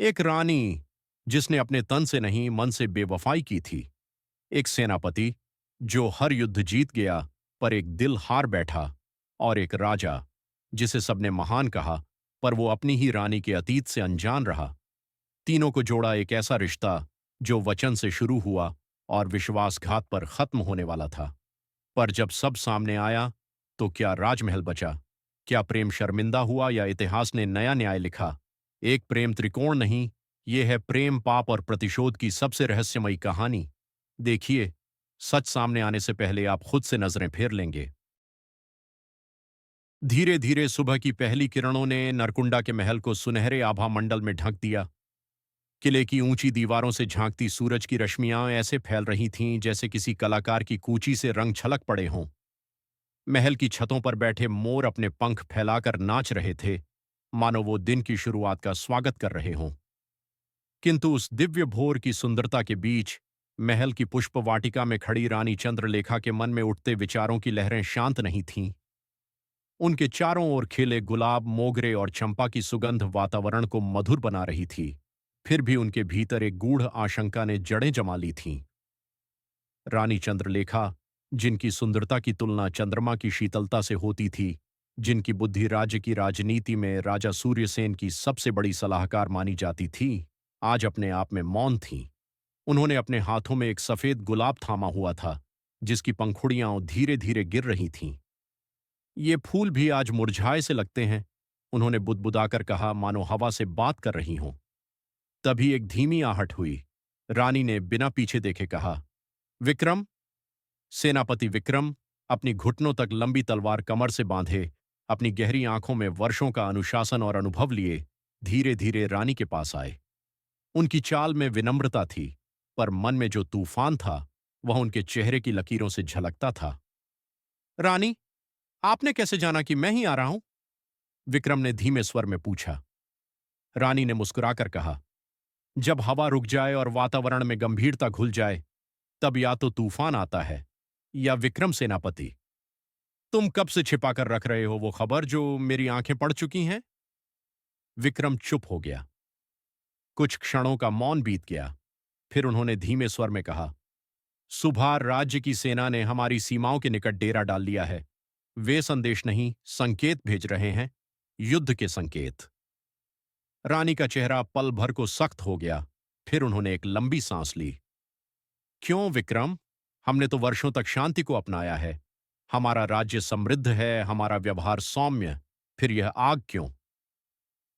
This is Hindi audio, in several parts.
एक रानी जिसने अपने तन से नहीं मन से बेवफाई की थी। एक सेनापति जो हर युद्ध जीत गया पर एक दिल हार बैठा। और एक राजा जिसे सबने महान कहा पर वो अपनी ही रानी के अतीत से अनजान रहा। तीनों को जोड़ा एक ऐसा रिश्ता जो वचन से शुरू हुआ और विश्वासघात पर खत्म होने वाला था। पर जब सब सामने आया तो क्या राजमहल बचा? क्या प्रेम शर्मिंदा हुआ या इतिहास ने नया न्याय लिखा? एक प्रेम त्रिकोण नहीं, ये है प्रेम, पाप और प्रतिशोध की सबसे रहस्यमयी कहानी। देखिए, सच सामने आने से पहले आप खुद से नजरें फेर लेंगे। धीरे धीरे सुबह की पहली किरणों ने नरकुंडा के महल को सुनहरे आभा मंडल में ढक दिया। किले की ऊंची दीवारों से झांकती सूरज की रश्मियां ऐसे फैल रही थीं जैसे किसी कलाकार की कूची से रंग छलक पड़े हों। महल की छतों पर बैठे मोर अपने पंख फैलाकर नाच रहे थे, मानो वो दिन की शुरुआत का स्वागत कर रहे हों। किंतु उस दिव्य भोर की सुंदरता के बीच महल की पुष्प वाटिका में खड़ी रानी चंद्रलेखा के मन में उठते विचारों की लहरें शांत नहीं थीं। उनके चारों ओर खिले गुलाब, मोगरे और चंपा की सुगंध वातावरण को मधुर बना रही थी। फिर भी उनके भीतर एक गूढ़ आशंका ने जड़ें जमा ली थीं। रानी चंद्रलेखा, जिनकी सुंदरता की तुलना चंद्रमा की शीतलता से होती थी, जिनकी बुद्धि राज्य की राजनीति में राजा सूर्यसेन की सबसे बड़ी सलाहकार मानी जाती थी, आज अपने आप में मौन थीं। उन्होंने अपने हाथों में एक सफेद गुलाब थामा हुआ था, जिसकी पंखुड़ियां धीरे धीरे गिर रही थीं। ये फूल भी आज मुरझाए से लगते हैं, उन्होंने बुदबुदाकर कहा, मानो हवा से बात कर रही हों। तभी एक धीमी आहट हुई। रानी ने बिना पीछे देखे कहा, विक्रम। सेनापति विक्रम, अपनी घुटनों तक लंबी तलवार कमर से बांधे, अपनी गहरी आंखों में वर्षों का अनुशासन और अनुभव लिए, धीरे धीरे रानी के पास आए। उनकी चाल में विनम्रता थी, पर मन में जो तूफान था वह उनके चेहरे की लकीरों से झलकता था। रानी, आपने कैसे जाना कि मैं ही आ रहा हूं? विक्रम ने धीमे स्वर में पूछा। रानी ने मुस्कुराकर कहा, जब हवा रुक जाए और वातावरण में गंभीरता घुल जाए, तब या तो तूफान आता है या विक्रम सेनापति। तुम कब से छिपाकर रख रहे हो वो खबर जो मेरी आंखें पढ़ चुकी हैं? विक्रम चुप हो गया। कुछ क्षणों का मौन बीत गया। फिर उन्होंने धीमे स्वर में कहा, सुभार राज्य की सेना ने हमारी सीमाओं के निकट डेरा डाल लिया है। वे संदेश नहीं, संकेत भेज रहे हैं, युद्ध के संकेत। रानी का चेहरा पल भर को सख्त हो गया। फिर उन्होंने एक लंबी सांस ली। क्यों विक्रम? हमने तो वर्षों तक शांति को अपनाया है। हमारा राज्य समृद्ध है, हमारा व्यवहार सौम्य। फिर यह आग क्यों?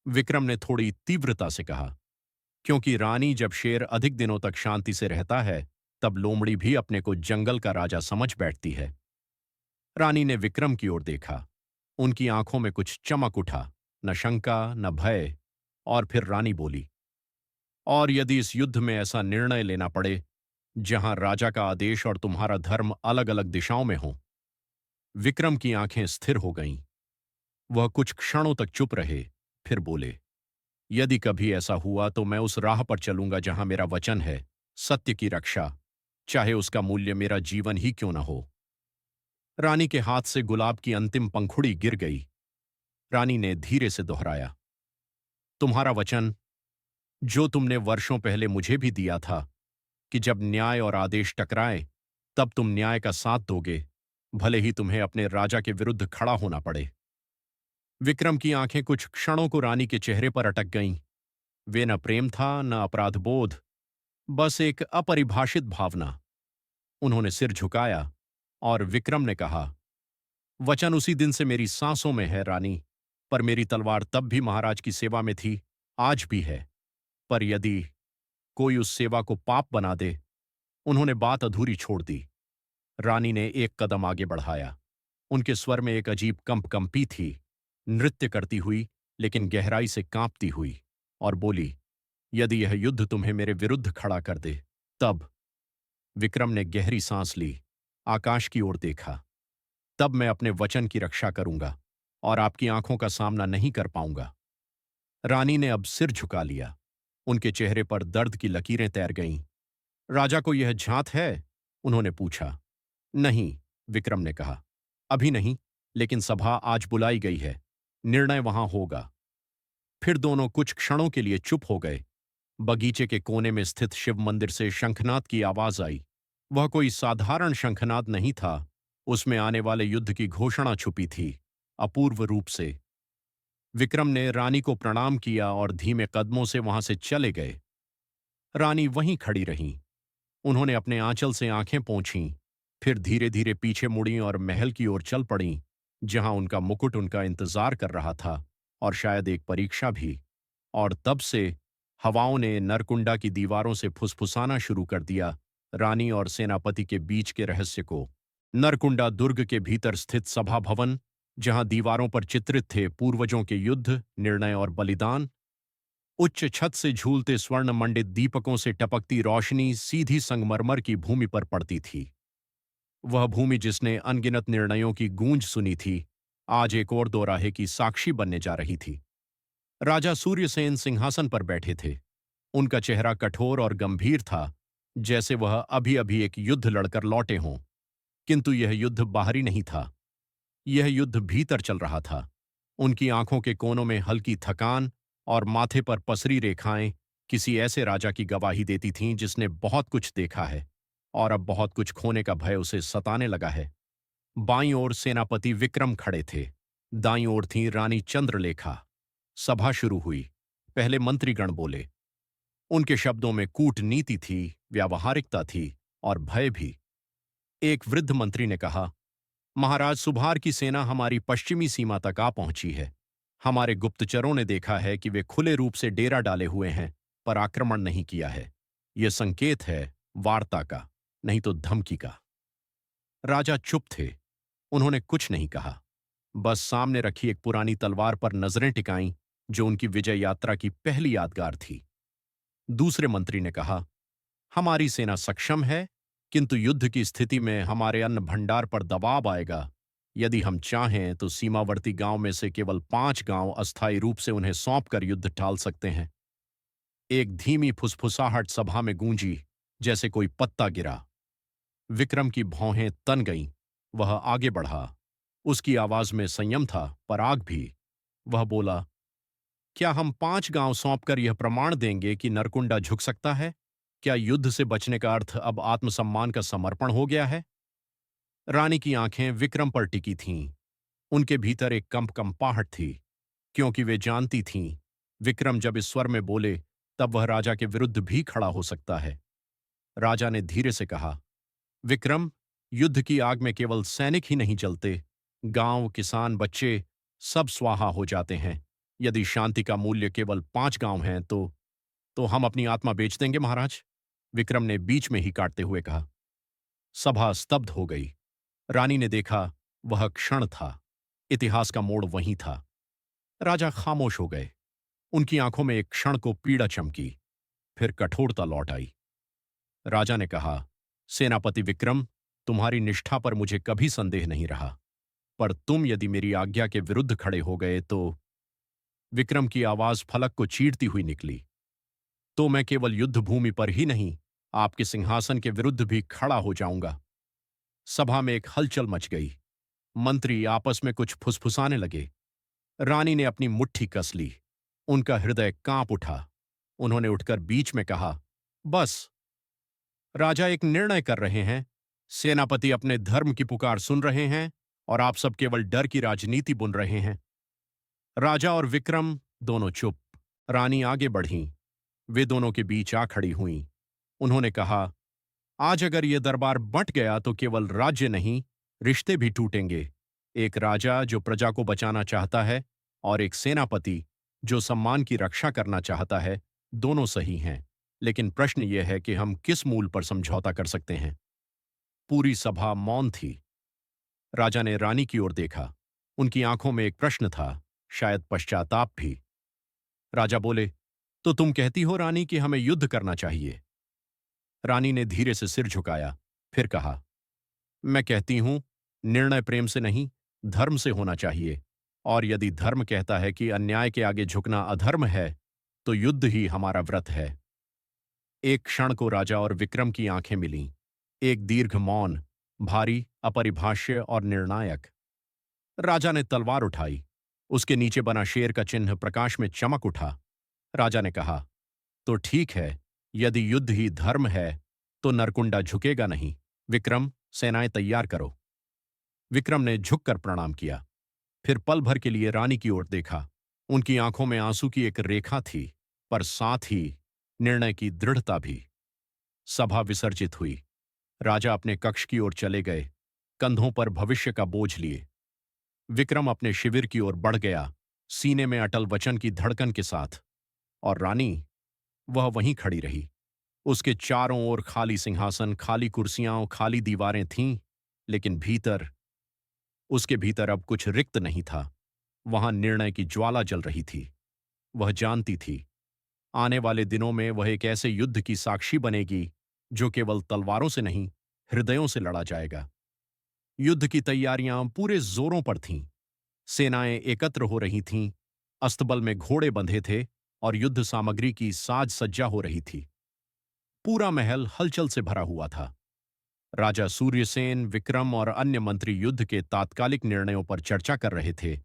विक्रम ने थोड़ी तीव्रता से कहा, क्योंकि रानी, जब शेर अधिक दिनों तक शांति से रहता है, तब लोमड़ी भी अपने को जंगल का राजा समझ बैठती है। रानी ने विक्रम की ओर देखा। उनकी आंखों में कुछ चमक उठा, न शंका न भय। और फिर रानी बोली, और यदि इस युद्ध में ऐसा निर्णय लेना पड़े जहां राजा का आदेश और तुम्हारा धर्म अलग अलग दिशाओं में हो। विक्रम की आंखें स्थिर हो गईं। वह कुछ क्षणों तक चुप रहे, फिर बोले, यदि कभी ऐसा हुआ तो मैं उस राह पर चलूंगा जहां मेरा वचन है, सत्य की रक्षा, चाहे उसका मूल्य मेरा जीवन ही क्यों न हो। रानी के हाथ से गुलाब की अंतिम पंखुड़ी गिर गई। रानी ने धीरे से दोहराया, तुम्हारा वचन, जो तुमने वर्षों पहले मुझे भी दिया था, कि जब न्याय और आदेश टकराए तब तुम न्याय का साथ दोगे, भले ही तुम्हें अपने राजा के विरुद्ध खड़ा होना पड़े। विक्रम की आंखें कुछ क्षणों को रानी के चेहरे पर अटक गईं। वे न प्रेम था न अपराध बोध, बस एक अपरिभाषित भावना। उन्होंने सिर झुकाया और विक्रम ने कहा, वचन उसी दिन से मेरी सांसों में है रानी, पर मेरी तलवार तब भी महाराज की सेवा में थी, आज भी है। पर यदि कोई उस सेवा को पाप बना दे। उन्होंने बात अधूरी छोड़ दी। रानी ने एक कदम आगे बढ़ाया। उनके स्वर में एक अजीब कंपी थी, नृत्य करती हुई लेकिन गहराई से कांपती हुई, और बोली, यदि यह युद्ध तुम्हें मेरे विरुद्ध खड़ा कर दे, तब। विक्रम ने गहरी सांस ली, आकाश की ओर देखा। तब मैं अपने वचन की रक्षा करूंगा और आपकी आंखों का सामना नहीं कर पाऊंगा। रानी ने अब सिर झुका लिया। उनके चेहरे पर दर्द की लकीरें तैर गईं। राजा को यह झांत है? उन्होंने पूछा। नहीं, विक्रम ने कहा, अभी नहीं, लेकिन सभा आज बुलाई गई है, निर्णय वहां होगा। फिर दोनों कुछ क्षणों के लिए चुप हो गए। बगीचे के कोने में स्थित शिव मंदिर से शंखनाद की आवाज आई। वह कोई साधारण शंखनाद नहीं था, उसमें आने वाले युद्ध की घोषणा छुपी थी, अपूर्व रूप से। विक्रम ने रानी को प्रणाम किया और धीमे कदमों से वहां से चले गए। रानी वहीं खड़ी रहीं। उन्होंने अपने आंचल से आंखें पोंछीं, फिर धीरे धीरे पीछे मुड़ीं और महल की ओर चल पड़ीं, जहां उनका मुकुट उनका इंतजार कर रहा था, और शायद एक परीक्षा भी। और तब से हवाओं ने नरकुंडा की दीवारों से फुसफुसाना शुरू कर दिया, रानी और सेनापति के बीच के रहस्य को। नरकुंडा दुर्ग के भीतर स्थित सभा भवन, जहां दीवारों पर चित्रित थे पूर्वजों के युद्ध, निर्णय और बलिदान। उच्च छत से झूलते स्वर्ण मंडित दीपकों से टपकती रोशनी सीधी संगमरमर की भूमि पर पड़ती थी। वह भूमि जिसने अनगिनत निर्णयों की गूंज सुनी थी, आज एक और दोराहे की साक्षी बनने जा रही थी। राजा सूर्यसेन सिंहासन पर बैठे थे। उनका चेहरा कठोर और गंभीर था, जैसे वह अभी अभी एक युद्ध लड़कर लौटे हों। किंतु यह युद्ध बाहरी नहीं था, यह युद्ध भीतर चल रहा था। उनकी आंखों के कोनों में हल्की थकान और माथे पर पसरी रेखाएं किसी ऐसे राजा की गवाही देती थीं जिसने बहुत कुछ देखा है और अब बहुत कुछ खोने का भय उसे सताने लगा है। बाईं ओर सेनापति विक्रम खड़े थे, दाईं ओर थी रानी चंद्रलेखा। सभा शुरू हुई। पहले मंत्रीगण बोले। उनके शब्दों में कूटनीति थी, व्यावहारिकता थी और भय भी। एक वृद्ध मंत्री ने कहा, महाराज, सुभार की सेना हमारी पश्चिमी सीमा तक आ पहुंची है। हमारे गुप्तचरों ने देखा है कि वे खुले रूप से डेरा डाले हुए हैं, पर आक्रमण नहीं किया है। यह संकेत है वार्ता का, नहीं तो धमकी का। राजा चुप थे। उन्होंने कुछ नहीं कहा, बस सामने रखी एक पुरानी तलवार पर नजरें टिकाईं, जो उनकी विजय यात्रा की पहली यादगार थी। दूसरे मंत्री ने कहा, हमारी सेना सक्षम है, किंतु युद्ध की स्थिति में हमारे अन्न भंडार पर दबाव आएगा। यदि हम चाहें तो सीमावर्ती गांव में से केवल 5 गांव अस्थायी रूप से उन्हें सौंपकर युद्ध टाल सकते हैं। एक धीमी फुसफुसाहट सभा में गूंजी, जैसे कोई पत्ता गिरा। विक्रम की भौहें तन गईं। वह आगे बढ़ा। उसकी आवाज में संयम था, पर आग भी। वह बोला, क्या हम 5 गांव सौंपकर यह प्रमाण देंगे कि नरकुंडा झुक सकता है? क्या युद्ध से बचने का अर्थ अब आत्मसम्मान का समर्पण हो गया है? रानी की आंखें विक्रम पर टिकी थीं। उनके भीतर एक कंपकंपाहट थी, क्योंकि वे जानती थीं, विक्रम जब इस स्वर में बोले, तब वह राजा के विरुद्ध भी खड़ा हो सकता है। राजा ने धीरे से कहा, विक्रम, युद्ध की आग में केवल सैनिक ही नहीं जलते, गांव, किसान, बच्चे सब स्वाहा हो जाते हैं। यदि शांति का मूल्य केवल 5 गांव हैं तो हम अपनी आत्मा बेच देंगे महाराज। विक्रम ने बीच में ही काटते हुए कहा। सभा स्तब्ध हो गई। रानी ने देखा, वह क्षण था। इतिहास का मोड़ वहीं था। राजा खामोश हो गए। उनकी आंखों में एक क्षण को पीड़ा चमकी, फिर कठोरता लौट आई। राजा ने कहा, सेनापति विक्रम, तुम्हारी निष्ठा पर मुझे कभी संदेह नहीं रहा, पर तुम यदि मेरी आज्ञा के विरुद्ध खड़े हो गए तो। विक्रम की आवाज फलक को चीरती हुई निकली। तो मैं केवल युद्ध भूमि पर ही नहीं, आपके सिंहासन के विरुद्ध भी खड़ा हो जाऊंगा। सभा में एक हलचल मच गई। मंत्री आपस में कुछ फुसफुसाने लगे। रानी ने अपनी मुट्ठी कस ली। उनका हृदय कांप उठा। उन्होंने उठकर बीच में कहा, बस। राजा एक निर्णय कर रहे हैं। सेनापति अपने धर्म की पुकार सुन रहे हैं और आप सब केवल डर की राजनीति बुन रहे हैं। राजा और विक्रम दोनों चुप। रानी आगे बढ़ीं। वे दोनों के बीच आ खड़ी हुईं। उन्होंने कहा, आज अगर यह दरबार बंट गया तो केवल राज्य नहीं, रिश्ते भी टूटेंगे। एक राजा जो प्रजा को बचाना चाहता है और एक सेनापति जो सम्मान की रक्षा करना चाहता है, दोनों सही हैं। लेकिन प्रश्न यह है कि हम किस मूल पर समझौता कर सकते हैं। पूरी सभा मौन थी। राजा ने रानी की ओर देखा। उनकी आंखों में एक प्रश्न था, शायद पश्चाताप भी। राजा बोले, तो तुम कहती हो रानी कि हमें युद्ध करना चाहिए? रानी ने धीरे से सिर झुकाया, फिर कहा, मैं कहती हूं, निर्णय प्रेम से नहीं, धर्म से होना चाहिए। और यदि धर्म कहता है कि अन्याय के आगे झुकना अधर्म है, तो युद्ध ही हमारा व्रत है। एक क्षण को राजा और विक्रम की आंखें मिलीं। एक दीर्घ मौन, भारी, अपरिभाष्य और निर्णायक। राजा ने तलवार उठाई। उसके नीचे बना शेर का चिन्ह प्रकाश में चमक उठा। राजा ने कहा, तो ठीक है, यदि युद्ध ही धर्म है तो नरकुंडा झुकेगा नहीं। विक्रम, सेनाएं तैयार करो। विक्रम ने झुककर प्रणाम किया, फिर पल भर के लिए रानी की ओर देखा। उनकी आंखों में आंसू की एक रेखा थी, पर साथ ही निर्णय की दृढ़ता भी। सभा विसर्जित हुई। राजा अपने कक्ष की ओर चले गए, कंधों पर भविष्य का बोझ लिए। विक्रम अपने शिविर की ओर बढ़ गया, सीने में अटल वचन की धड़कन के साथ। और रानी, वह वहीं खड़ी रही। उसके चारों ओर खाली सिंहासन, खाली कुर्सियां और खाली दीवारें थीं, लेकिन उसके भीतर अब कुछ रिक्त नहीं था। वहां निर्णय की ज्वाला जल रही थी। वह जानती थी, आने वाले दिनों में वह एक ऐसे युद्ध की साक्षी बनेगी जो केवल तलवारों से नहीं, हृदयों से लड़ा जाएगा। युद्ध की तैयारियां पूरे जोरों पर थीं। सेनाएं एकत्र हो रही थीं, अस्तबल में घोड़े बंधे थे और युद्ध सामग्री की साज सज्जा हो रही थी। पूरा महल हलचल से भरा हुआ था। राजा सूर्यसेन, विक्रम और अन्य मंत्री युद्ध के तात्कालिक निर्णयों पर चर्चा कर रहे थे,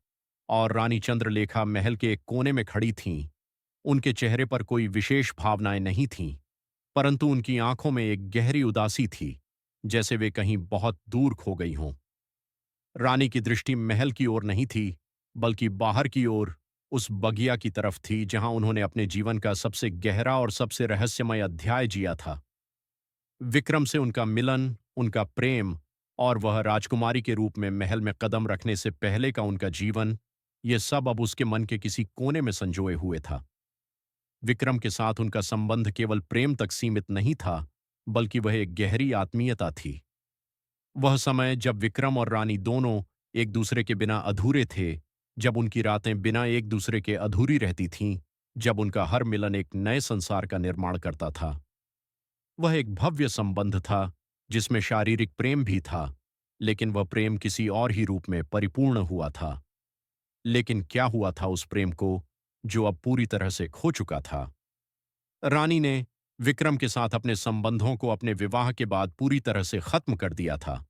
और रानी चंद्रलेखा महल के एक कोने में खड़ी थीं। उनके चेहरे पर कोई विशेष भावनाएं नहीं थीं, परंतु उनकी आंखों में एक गहरी उदासी थी, जैसे वे कहीं बहुत दूर खो गई हों। रानी की दृष्टि महल की ओर नहीं थी, बल्कि बाहर की ओर, उस बगिया की तरफ थी जहां उन्होंने अपने जीवन का सबसे गहरा और सबसे रहस्यमय अध्याय जिया था। विक्रम से उनका मिलन, उनका प्रेम, और वह राजकुमारी के रूप में महल में कदम रखने से पहले का उनका जीवन, ये सब अब उसके मन के किसी कोने में संजोए हुए था। विक्रम के साथ उनका संबंध केवल प्रेम तक सीमित नहीं था, बल्कि वह एक गहरी आत्मीयता थी। वह समय जब विक्रम और रानी दोनों एक दूसरे के बिना अधूरे थे, जब उनकी रातें बिना एक दूसरे के अधूरी रहती थीं, जब उनका हर मिलन एक नए संसार का निर्माण करता था। वह एक भव्य संबंध था, जिसमें शारीरिक प्रेम भी था, लेकिन वह प्रेम किसी और ही रूप में परिपूर्ण हुआ था। लेकिन क्या हुआ था उस प्रेम को, जो अब पूरी तरह से खो चुका था? रानी ने विक्रम के साथ अपने संबंधों को अपने विवाह के बाद पूरी तरह से खत्म कर दिया था।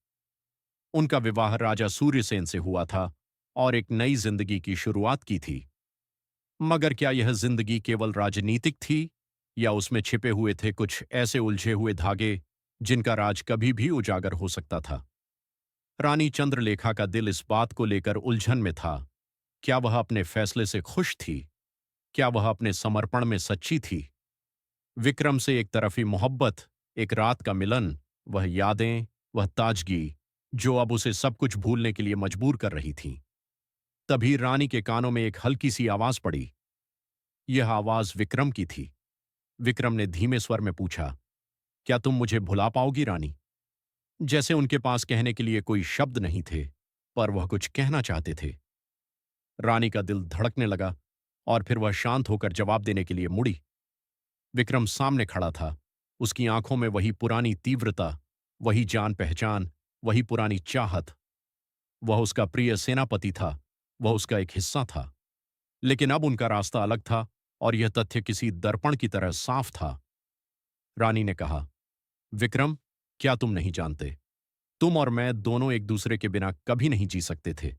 उनका विवाह राजा सूर्यसेन से हुआ था और एक नई जिंदगी की शुरुआत की थी। मगर क्या यह जिंदगी केवल राजनीतिक थी, या उसमें छिपे हुए थे कुछ ऐसे उलझे हुए धागे जिनका राज कभी भी उजागर हो सकता था? रानी चंद्रलेखा का दिल इस बात को लेकर उलझन में था। क्या वह अपने फैसले से खुश थी? क्या वह अपने समर्पण में सच्ची थी? विक्रम से एक तरफी मोहब्बत, एक रात का मिलन, वह यादें, वह ताजगी, जो अब उसे सब कुछ भूलने के लिए मजबूर कर रही थीं। तभी रानी के कानों में एक हल्की सी आवाज पड़ी। यह आवाज विक्रम की थी। विक्रम ने धीमे स्वर में पूछा, क्या तुम मुझे भुला पाओगी रानी? जैसे उनके पास कहने के लिए कोई शब्द नहीं थे, पर वह कुछ कहना चाहते थे। रानी का दिल धड़कने लगा, और फिर वह शांत होकर जवाब देने के लिए मुड़ी। विक्रम सामने खड़ा था। उसकी आंखों में वही पुरानी तीव्रता, वही जान पहचान, वही पुरानी चाहत। वह उसका प्रिय सेनापति था, वह उसका एक हिस्सा था। लेकिन अब उनका रास्ता अलग था, और यह तथ्य किसी दर्पण की तरह साफ था। रानी ने कहा, विक्रम, क्या तुम नहीं जानते? तुम और मैं दोनों एक दूसरे के बिना कभी नहीं जी सकते थे।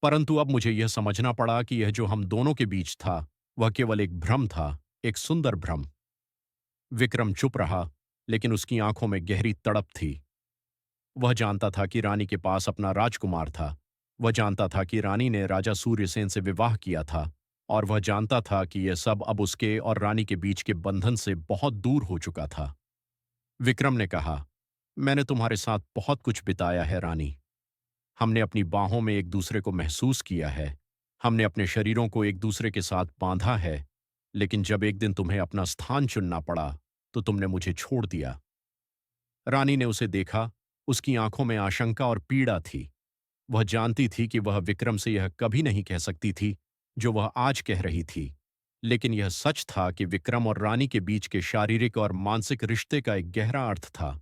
परंतु अब मुझे यह समझना पड़ा कि यह जो हम दोनों के बीच था, वह केवल एक भ्रम था, एक सुंदर भ्रम। विक्रम चुप रहा, लेकिन उसकी आंखों में गहरी तड़प थी। वह जानता था कि रानी के पास अपना राजकुमार था। वह जानता था कि रानी ने राजा सूर्यसेन से विवाह किया था, और वह जानता था कि यह सब अब उसके और रानी के बीच के बंधन से बहुत दूर हो चुका था। विक्रम ने कहा, मैंने तुम्हारे साथ बहुत कुछ बिताया है रानी। हमने अपनी बाहों में एक दूसरे को महसूस किया है। हमने अपने शरीरों को एक दूसरे के साथ बांधा है। लेकिन जब एक दिन तुम्हें अपना स्थान चुनना पड़ा, तो तुमने मुझे छोड़ दिया। रानी ने उसे देखा। उसकी आंखों में आशंका और पीड़ा थी। वह जानती थी कि वह विक्रम से यह कभी नहीं कह सकती थी जो वह आज कह रही थी, लेकिन यह सच था कि विक्रम और रानी के बीच के शारीरिक और मानसिक रिश्ते का एक गहरा अर्थ था।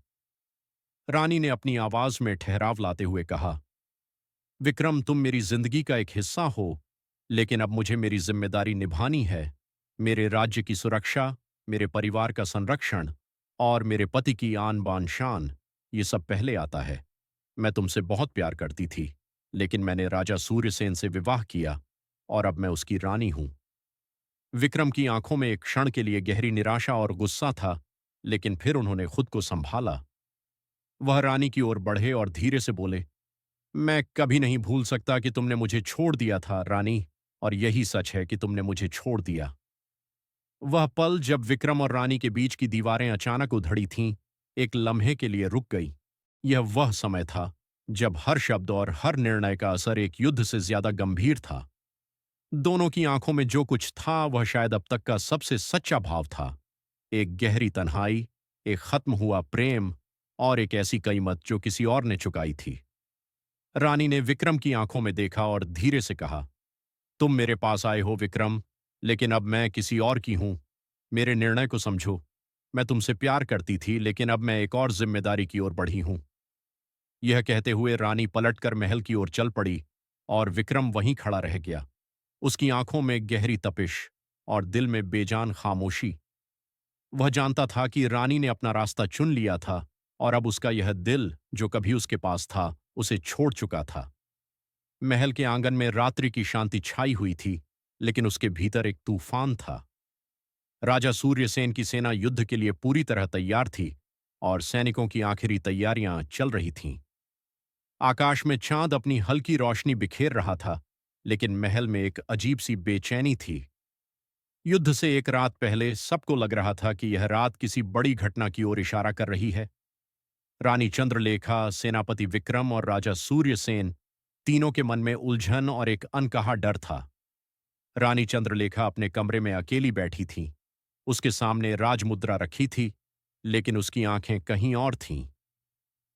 रानी ने अपनी आवाज में ठहराव लाते हुए कहा, विक्रम, तुम मेरी जिंदगी का एक हिस्सा हो, लेकिन अब मुझे मेरी जिम्मेदारी निभानी है। मेरे राज्य की सुरक्षा, मेरे परिवार का संरक्षण और मेरे पति की आन बान शान, ये सब पहले आता है। मैं तुमसे बहुत प्यार करती थी, लेकिन मैंने राजा सूर्यसेन से विवाह किया, और अब मैं उसकी रानी हूं। विक्रम की आंखों में एक क्षण के लिए गहरी निराशा और गुस्सा था, लेकिन फिर उन्होंने खुद को संभाला। वह रानी की ओर बढ़े और धीरे से बोले, मैं कभी नहीं भूल सकता कि तुमने मुझे छोड़ दिया था, रानी, और यही सच है कि तुमने मुझे छोड़ दिया। वह पल जब विक्रम और रानी के बीच की दीवारें अचानक उधड़ी थीं, एक लम्हे के लिए रुक गई। यह वह समय था जब हर शब्द और हर निर्णय का असर एक युद्ध से ज्यादा गंभीर था। दोनों की आंखों में जो कुछ था वह शायद अब तक का सबसे सच्चा भाव था। एक गहरी तन्हाई, एक खत्म हुआ प्रेम, और एक ऐसी कीमत जो किसी और ने चुकाई थी। रानी ने विक्रम की आंखों में देखा और धीरे से कहा, तुम मेरे पास आए हो विक्रम, लेकिन अब मैं किसी और की हूं। मेरे निर्णय को समझो। मैं तुमसे प्यार करती थी, लेकिन अब मैं एक और जिम्मेदारी की ओर बढ़ी हूं। यह कहते हुए रानी पलटकर महल की ओर चल पड़ी और विक्रम वहीं खड़ा रह गया, उसकी आंखों में गहरी तपिश और दिल में बेजान खामोशी। वह जानता था कि रानी ने अपना रास्ता चुन लिया था और अब उसका यह दिल, जो कभी उसके पास था, उसे छोड़ चुका था। महल के आंगन में रात्रि की शांति छाई हुई थी, लेकिन उसके भीतर एक तूफान था। राजा सूर्यसेन की सेना युद्ध के लिए पूरी तरह तैयार थी और सैनिकों की आखिरी तैयारियां चल रही थीं। आकाश में चांद अपनी हल्की रोशनी बिखेर रहा था, लेकिन महल में एक अजीब सी बेचैनी थी। युद्ध से एक रात पहले सबको लग रहा था कि यह रात किसी बड़ी घटना की ओर इशारा कर रही है। रानी चंद्रलेखा, सेनापति विक्रम और राजा सूर्यसेन, तीनों के मन में उलझन और एक अनकहा डर था। रानी चंद्रलेखा अपने कमरे में अकेली बैठी थी। उसके सामने राजमुद्रा रखी थी, लेकिन उसकी आंखें कहीं और थीं।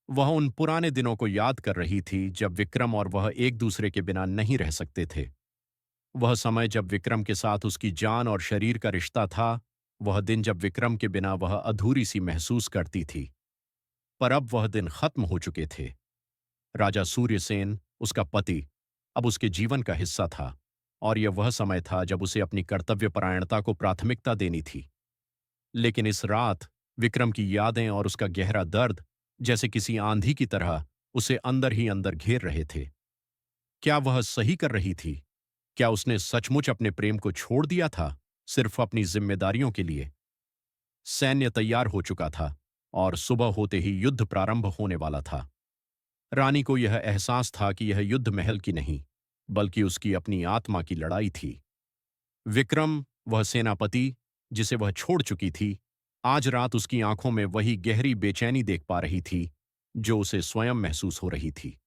वह उन पुराने दिनों को याद कर रही थी जब विक्रम और वह एक दूसरे के बिना नहीं रह सकते थे। वह समय जब विक्रम के साथ उसकी जान और शरीर का रिश्ता था, वह दिन जब विक्रम के बिना वह अधूरी सी महसूस करती थी। पर अब वह दिन खत्म हो चुके थे। राजा सूर्यसेन, उसका पति, अब उसके जीवन का हिस्सा था, और यह वह समय था जब उसे अपनी कर्तव्यपरायणता को प्राथमिकता देनी थी। लेकिन इस रात विक्रम की यादें और उसका गहरा दर्द जैसे किसी आंधी की तरह उसे अंदर ही अंदर घेर रहे थे। क्या वह सही कर रही थी? क्या उसने सचमुच अपने प्रेम को छोड़ दिया था, सिर्फ अपनी जिम्मेदारियों के लिए? सैन्य तैयार हो चुका था और सुबह होते ही युद्ध प्रारंभ होने वाला था। रानी को यह एहसास था कि यह युद्ध महल की नहीं, बल्कि उसकी अपनी आत्मा की लड़ाई थी। विक्रम, वह सेनापति जिसे वह छोड़ चुकी थी, आज रात उसकी आंखों में वही गहरी बेचैनी देख पा रही थी जो उसे स्वयं महसूस हो रही थी।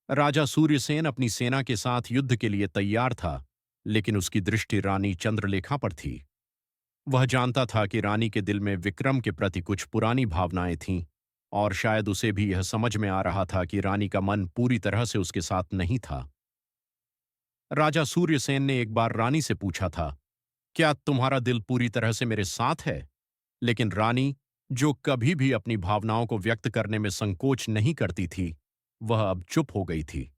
राजा सूर्यसेन अपनी सेना के साथ युद्ध के लिए तैयार था, लेकिन उसकी दृष्टि रानी चंद्रलेखा पर थी। वह जानता था कि रानी के दिल में विक्रम के प्रति कुछ पुरानी भावनाएं थीं, और शायद उसे भी यह समझ में आ रहा था कि रानी का मन पूरी तरह से उसके साथ नहीं था। राजा सूर्यसेन ने एक बार रानी से पूछा था, क्या तुम्हारा दिल पूरी तरह से मेरे साथ है? लेकिन रानी, जो कभी भी अपनी भावनाओं को व्यक्त करने में संकोच नहीं करती थी, वह अब चुप हो गई थी।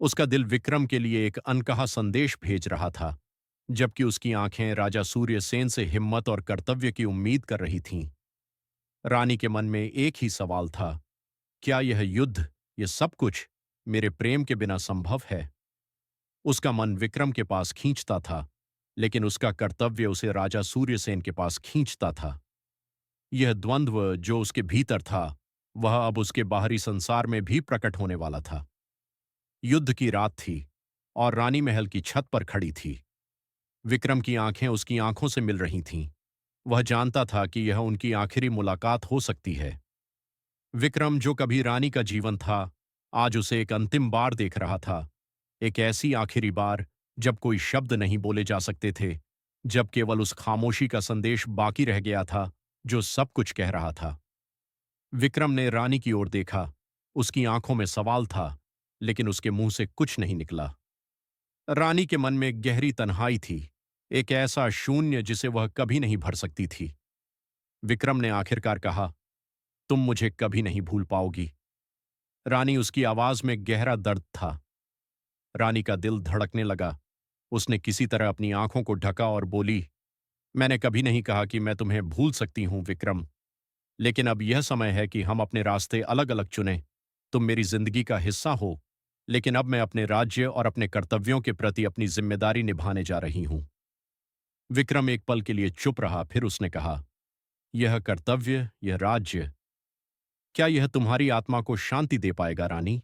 उसका दिल विक्रम के लिए एक अनकहा संदेश भेज रहा था, जबकि उसकी आंखें राजा सूर्यसेन से हिम्मत और कर्तव्य की उम्मीद कर रही थीं। रानी के मन में एक ही सवाल था, क्या यह युद्ध, ये सब कुछ, मेरे प्रेम के बिना संभव है? उसका मन विक्रम के पास खींचता था, लेकिन उसका कर्तव्य उसे राजा सूर्यसेन के पास खींचता था। यह द्वंद्व जो उसके भीतर था, वह अब उसके बाहरी संसार में भी प्रकट होने वाला था। युद्ध की रात थी और रानी महल की छत पर खड़ी थी। विक्रम की आंखें उसकी आंखों से मिल रही थीं। वह जानता था कि यह उनकी आखिरी मुलाकात हो सकती है। विक्रम, जो कभी रानी का जीवन था, आज उसे एक अंतिम बार देख रहा था। एक ऐसी आखिरी बार जब कोई शब्द नहीं बोले जा सकते थे, जब केवल उस खामोशी का संदेश बाकी रह गया था जो सब कुछ कह रहा था। विक्रम ने रानी की ओर देखा। उसकी आंखों में सवाल था, लेकिन उसके मुंह से कुछ नहीं निकला। रानी के मन में गहरी तन्हाई थी, एक ऐसा शून्य जिसे वह कभी नहीं भर सकती थी। विक्रम ने आखिरकार कहा, तुम मुझे कभी नहीं भूल पाओगी। रानी, उसकी आवाज में गहरा दर्द था। रानी का दिल धड़कने लगा। उसने किसी तरह अपनी आंखों को ढका और बोली, मैंने कभी नहीं कहा कि मैं तुम्हें भूल सकती हूं विक्रम, लेकिन अब यह समय है कि हम अपने रास्ते अलग अलग चुनें। तुम मेरी जिंदगी का हिस्सा हो, लेकिन अब मैं अपने राज्य और अपने कर्तव्यों के प्रति अपनी जिम्मेदारी निभाने जा रही हूं। विक्रम एक पल के लिए चुप रहा, फिर उसने कहा, यह कर्तव्य, यह राज्य, क्या यह तुम्हारी आत्मा को शांति दे पाएगा, रानी?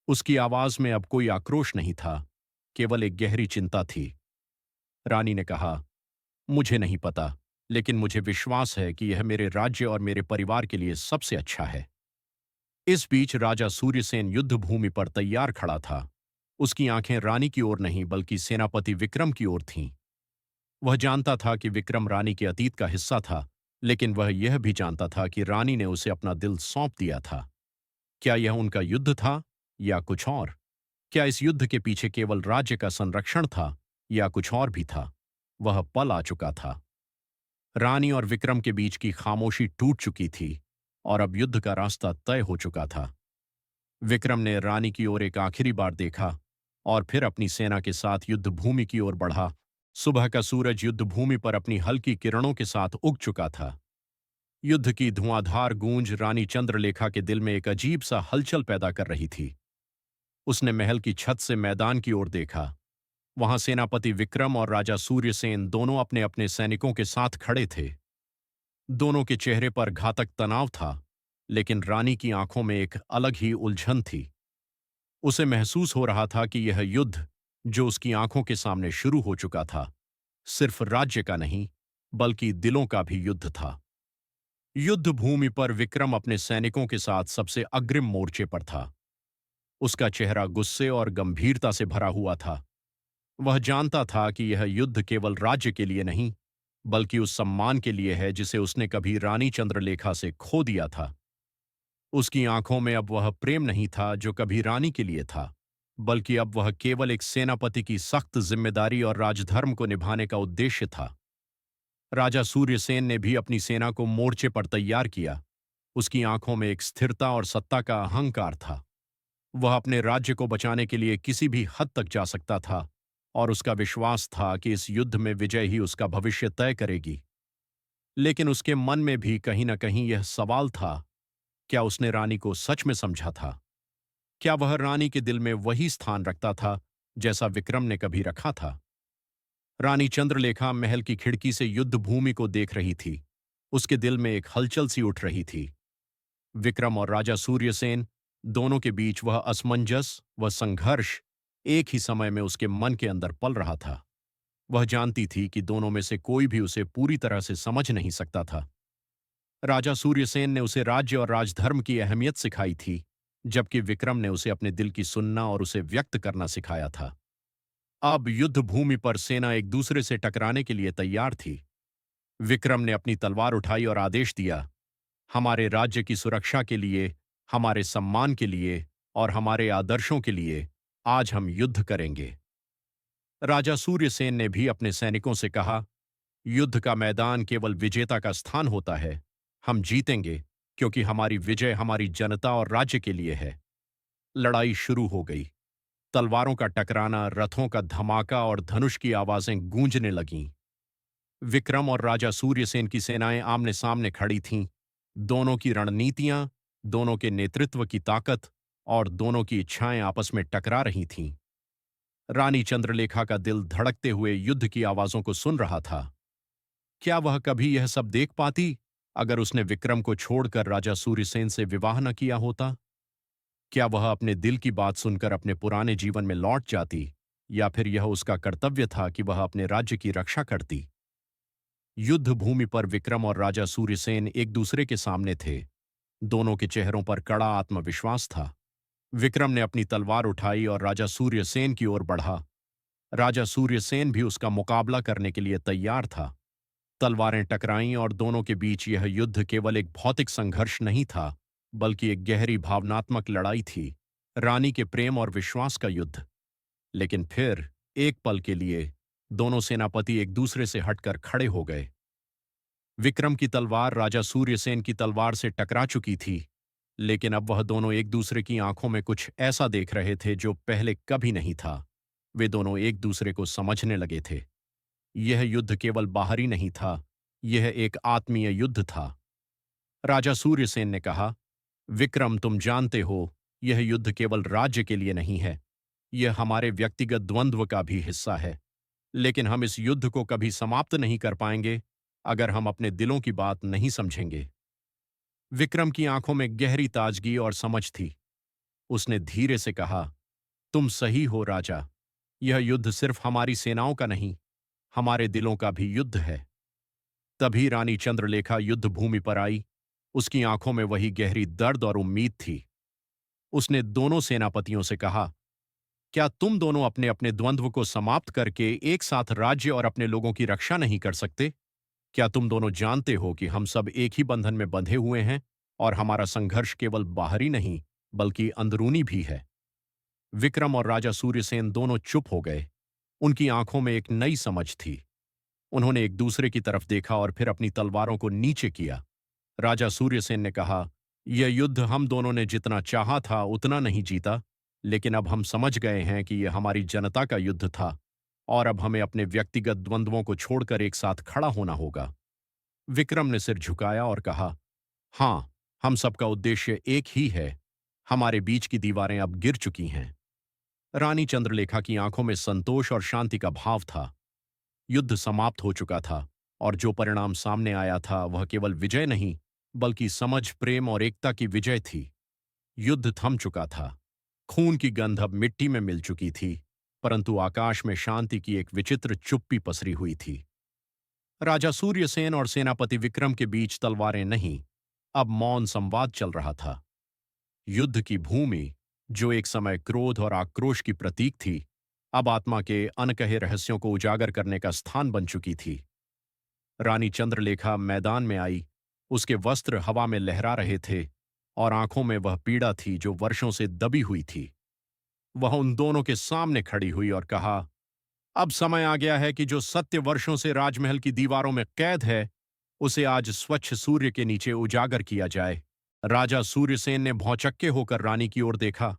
उसकी आवाज में अब कोई आक्रोश नहीं था, केवल एक गहरी चिंता थी। रानी ने कहा, मुझे नहीं पता, लेकिन मुझे विश्वास है कि यह मेरे राज्य और मेरे परिवार के लिए सबसे अच्छा है। इस बीच राजा सूर्यसेन युद्ध भूमि पर तैयार खड़ा था। उसकी आंखें रानी की ओर नहीं बल्कि सेनापति विक्रम की ओर थीं। वह जानता था कि विक्रम रानी के अतीत का हिस्सा था, लेकिन वह यह भी जानता था कि रानी ने उसे अपना दिल सौंप दिया था। क्या यह उनका युद्ध था या कुछ और? क्या इस युद्ध के पीछे केवल राज्य का संरक्षण था या कुछ और भी था? वह पल आ चुका था। रानी और विक्रम के बीच की खामोशी टूट चुकी थी और अब युद्ध का रास्ता तय हो चुका था। विक्रम ने रानी की ओर एक आखिरी बार देखा और फिर अपनी सेना के साथ युद्ध भूमि की ओर बढ़ा। सुबह का सूरज युद्ध भूमि पर अपनी हल्की किरणों के साथ उग चुका था। युद्ध की धुआंधार गूंज रानी चंद्रलेखा के दिल में एक अजीब सा हलचल पैदा कर रही थी। उसने महल की छत से मैदान की ओर देखा। वहां सेनापति विक्रम और राजा सूर्यसेन दोनों अपने अपने सैनिकों के साथ खड़े थे। दोनों के चेहरे पर घातक तनाव था, लेकिन रानी की आंखों में एक अलग ही उलझन थी। उसे महसूस हो रहा था कि यह युद्ध, जो उसकी आंखों के सामने शुरू हो चुका था, सिर्फ राज्य का नहीं, बल्कि दिलों का भी युद्ध था। युद्ध भूमि पर विक्रम अपने सैनिकों के साथ सबसे अग्रिम मोर्चे पर था। उसका चेहरा गुस्से और गंभीरता से भरा हुआ था। वह जानता था कि यह युद्ध केवल राज्य के लिए नहीं, बल्कि उस सम्मान के लिए है जिसे उसने कभी रानी चंद्रलेखा से खो दिया था। उसकी आंखों में अब वह प्रेम नहीं था जो कभी रानी के लिए था, बल्कि अब वह केवल एक सेनापति की सख्त जिम्मेदारी और राजधर्म को निभाने का उद्देश्य था। राजा सूर्यसेन ने भी अपनी सेना को मोर्चे पर तैयार किया। उसकी आंखों में एक स्थिरता और सत्ता का अहंकार था। वह अपने राज्य को बचाने के लिए किसी भी हद तक जा सकता था, और उसका विश्वास था कि इस युद्ध में विजय ही उसका भविष्य तय करेगी। लेकिन उसके मन में भी कहीं न कहीं यह सवाल था, क्या उसने रानी को सच में समझा था? क्या वह रानी के दिल में वही स्थान रखता था जैसा विक्रम ने कभी रखा था? रानी चंद्रलेखा महल की खिड़की से युद्ध भूमि को देख रही थी। उसके दिल में एक हलचल सी उठ रही थी। विक्रम और राजा सूर्यसेन, दोनों के बीच वह असमंजस, वह संघर्ष एक ही समय में उसके मन के अंदर पल रहा था। वह जानती थी कि दोनों में से कोई भी उसे पूरी तरह से समझ नहीं सकता था। राजा सूर्यसेन ने उसे राज्य और राजधर्म की अहमियत सिखाई थी, जबकि विक्रम ने उसे अपने दिल की सुनना और उसे व्यक्त करना सिखाया था। अब युद्ध भूमि पर सेना एक दूसरे से टकराने के लिए तैयार थी। विक्रम ने अपनी तलवार उठाई और आदेश दिया, हमारे राज्य की सुरक्षा के लिए, हमारे सम्मान के लिए और हमारे आदर्शों के लिए आज हम युद्ध करेंगे। राजा सूर्यसेन ने भी अपने सैनिकों से कहा, युद्ध का मैदान केवल विजेता का स्थान होता है। हम जीतेंगे क्योंकि हमारी विजय हमारी जनता और राज्य के लिए है। लड़ाई शुरू हो गई। तलवारों का टकराना, रथों का धमाका और धनुष की आवाजें गूंजने लगीं। विक्रम और राजा सूर्यसेन की सेनाएं आमने सामने खड़ी थीं। दोनों की रणनीतियां, दोनों के नेतृत्व की ताकत और दोनों की इच्छाएं आपस में टकरा रही थीं। रानी चंद्रलेखा का दिल धड़कते हुए युद्ध की आवाजों को सुन रहा था। क्या वह कभी यह सब देख पाती अगर उसने विक्रम को छोड़कर राजा सूर्यसेन से विवाह न किया होता? क्या वह अपने दिल की बात सुनकर अपने पुराने जीवन में लौट जाती, या फिर यह उसका कर्तव्य था कि वह अपने राज्य की रक्षा करती? युद्ध भूमि पर विक्रम और राजा सूर्यसेन एक दूसरे के सामने थे। दोनों के चेहरों पर कड़ा आत्मविश्वास था। विक्रम ने अपनी तलवार उठाई और राजा सूर्यसेन की ओर बढ़ा। राजा सूर्यसेन भी उसका मुकाबला करने के लिए तैयार था। तलवारें टकराईं और दोनों के बीच यह युद्ध केवल एक भौतिक संघर्ष नहीं था, बल्कि एक गहरी भावनात्मक लड़ाई थी, रानी के प्रेम और विश्वास का युद्ध। लेकिन फिर, एक पल के लिए, दोनों सेनापति एक दूसरे से हटकर खड़े हो गए। विक्रम की तलवार राजा सूर्यसेन की तलवार से टकरा चुकी थी, लेकिन अब वह दोनों एक दूसरे की आंखों में कुछ ऐसा देख रहे थे जो पहले कभी नहीं था। वे दोनों एक दूसरे को समझने लगे थे। यह युद्ध केवल बाहरी नहीं था, यह एक आत्मीय युद्ध था। राजा सूर्यसेन ने कहा, विक्रम, तुम जानते हो, यह युद्ध केवल राज्य के लिए नहीं है, यह हमारे व्यक्तिगत द्वंद्व का भी हिस्सा है। लेकिन हम इस युद्ध को कभी समाप्त नहीं कर पाएंगे अगर हम अपने दिलों की बात नहीं समझेंगे। विक्रम की आंखों में गहरी ताजगी और समझ थी। उसने धीरे से कहा, तुम सही हो राजा। यह युद्ध सिर्फ हमारी सेनाओं का नहीं, हमारे दिलों का भी युद्ध है। तभी रानी चंद्रलेखा युद्ध भूमि पर आई। उसकी आंखों में वही गहरी दर्द और उम्मीद थी। उसने दोनों सेनापतियों से कहा, क्या तुम दोनों अपने अपने द्वंद्व को समाप्त करके एक साथ राज्य और अपने लोगों की रक्षा नहीं कर सकते? क्या तुम दोनों जानते हो कि हम सब एक ही बंधन में बंधे हुए हैं और हमारा संघर्ष केवल बाहरी नहीं बल्कि अंदरूनी भी है? विक्रम और राजा सूर्यसेन दोनों चुप हो गए। उनकी आंखों में एक नई समझ थी। उन्होंने एक दूसरे की तरफ देखा और फिर अपनी तलवारों को नीचे किया। राजा सूर्यसेन ने कहा, यह युद्ध हम दोनों ने जितना चाहा था उतना नहीं जीता, लेकिन अब हम समझ गए हैं कि यह हमारी जनता का युद्ध था और अब हमें अपने व्यक्तिगत द्वंद्वों को छोड़कर एक साथ खड़ा होना होगा। विक्रम ने सिर झुकाया और कहा, हाँ, हम सबका उद्देश्य एक ही है। हमारे बीच की दीवारें अब गिर चुकी हैं। रानी चंद्रलेखा की आंखों में संतोष और शांति का भाव था। युद्ध समाप्त हो चुका था और जो परिणाम सामने आया था वह केवल विजय नहीं बल्कि समझ, प्रेम और एकता की विजय थी। युद्ध थम चुका था। खून की गंध अब मिट्टी में मिल चुकी थी, परंतु आकाश में शांति की एक विचित्र चुप्पी पसरी हुई थी। राजा सूर्यसेन और सेनापति विक्रम के बीच तलवारें नहीं, अब मौन संवाद चल रहा था। युद्ध की भूमि, जो एक समय क्रोध और आक्रोश की प्रतीक थी, अब आत्मा के अनकहे रहस्यों को उजागर करने का स्थान बन चुकी थी। रानी चंद्रलेखा मैदान में आई। उसके वस्त्र हवा में लहरा रहे थे और आंखों में वह पीड़ा थी जो वर्षों से दबी हुई थी। वह उन दोनों के सामने खड़ी हुई और कहा, अब समय आ गया है कि जो सत्य वर्षों से राजमहल की दीवारों में कैद है, उसे आज स्वच्छ सूर्य के नीचे उजागर किया जाए। राजा सूर्यसेन ने भौंचक्के होकर रानी की ओर देखा।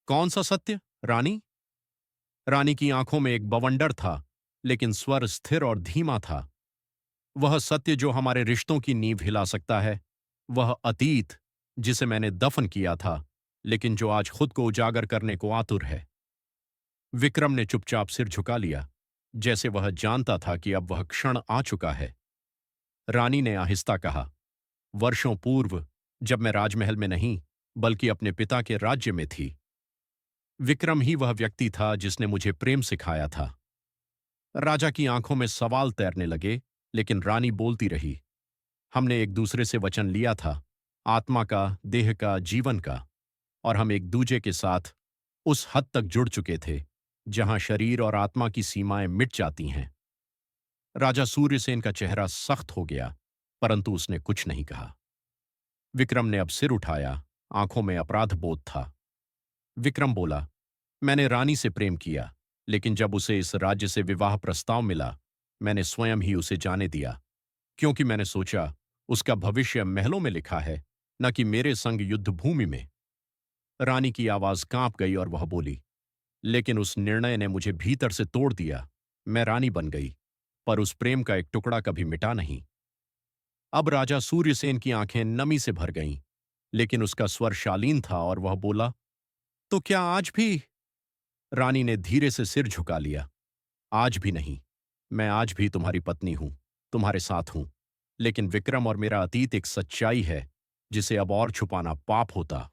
कौन सा सत्य, रानी? रानी की आंखों में एक बवंडर था, लेकिन स्वर स्थिर और धीमा था। वह सत्य जो हमारे रिश्तों की नींव हिला सकता है, वह अतीत जिसे मैंने दफन किया था, लेकिन जो आज खुद को उजागर करने को आतुर है। विक्रम ने चुपचाप सिर झुका लिया, जैसे वह जानता था कि अब वह क्षण आ चुका है। रानी ने आहिस्ता कहा, वर्षों पूर्व, जब मैं राजमहल में नहीं बल्कि अपने पिता के राज्य में थी, विक्रम ही वह व्यक्ति था जिसने मुझे प्रेम सिखाया था। राजा की आंखों में सवाल तैरने लगे, लेकिन रानी बोलती रही, हमने एक दूसरे से वचन लिया था, आत्मा का, देह का, जीवन का, और हम एक दूजे के साथ उस हद तक जुड़ चुके थे जहां शरीर और आत्मा की सीमाएं मिट जाती हैं। राजा सूर्यसेन का चेहरा सख्त हो गया, परंतु उसने कुछ नहीं कहा। विक्रम ने अब सिर उठाया, आंखों में अपराध बोध था। विक्रम बोला, मैंने रानी से प्रेम किया, लेकिन जब उसे इस राज्य से विवाह प्रस्ताव मिला, मैंने स्वयं ही उसे जाने दिया, क्योंकि मैंने सोचा उसका भविष्य महलों में लिखा है, न कि मेरे संग युद्ध भूमि में। रानी की आवाज कांप गई और वह बोली, लेकिन उस निर्णय ने मुझे भीतर से तोड़ दिया। मैं रानी बन गई, पर उस प्रेम का एक टुकड़ा कभी मिटा नहीं। अब राजा सूर्यसेन की आंखें नमी से भर गईं, लेकिन उसका स्वर शालीन था और वह बोला, तो क्या आज भी? रानी ने धीरे से सिर झुका लिया। आज भी नहीं। मैं आज भी तुम्हारी पत्नी हूं, तुम्हारे साथ हूं। लेकिन विक्रम और मेरा अतीत एक सच्चाई है जिसे अब और छुपाना पाप होता।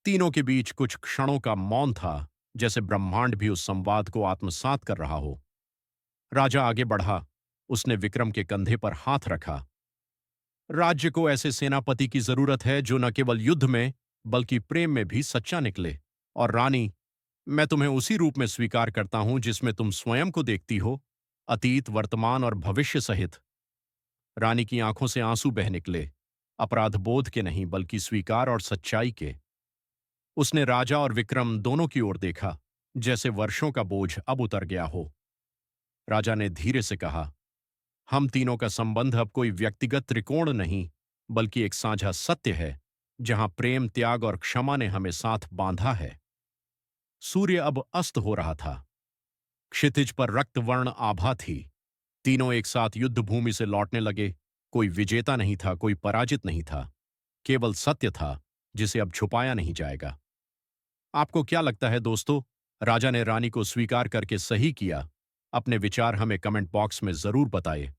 तीनों के बीच कुछ क्षणों का मौन था, जैसे ब्रह्मांड भी उस संवाद को आत्मसात कर रहा हो। राजा आगे बढ़ा। उसने विक्रम के कंधे पर हाथ रखा। राज्य को ऐसे सेनापति की जरूरत है जो न केवल युद्ध में बल्कि प्रेम में भी सच्चा निकले। और रानी, मैं तुम्हें उसी रूप में स्वीकार करता हूं जिसमें तुम स्वयं को देखती हो, अतीत, वर्तमान और भविष्य सहित। रानी की आंखों से आंसू बह निकले, अपराध बोध के नहीं बल्कि स्वीकार और सच्चाई के। उसने राजा और विक्रम दोनों की ओर देखा, जैसे वर्षों का बोझ अब उतर गया हो। राजा ने धीरे से कहा, हम तीनों का संबंध अब कोई व्यक्तिगत त्रिकोण नहीं बल्कि एक साझा सत्य है, जहां प्रेम, त्याग और क्षमा ने हमें साथ बांधा है। सूर्य अब अस्त हो रहा था। क्षितिज पर रक्तवर्ण आभा थी। तीनों एक साथ युद्ध भूमि से लौटने लगे। कोई विजेता नहीं था, कोई पराजित नहीं था। केवल सत्य था जिसे अब छुपाया नहीं जाएगा। आपको क्या लगता है दोस्तों, राजा ने रानी को स्वीकार करके सही किया अपने विचार हमें कमेंट बॉक्स में जरूर बताएं।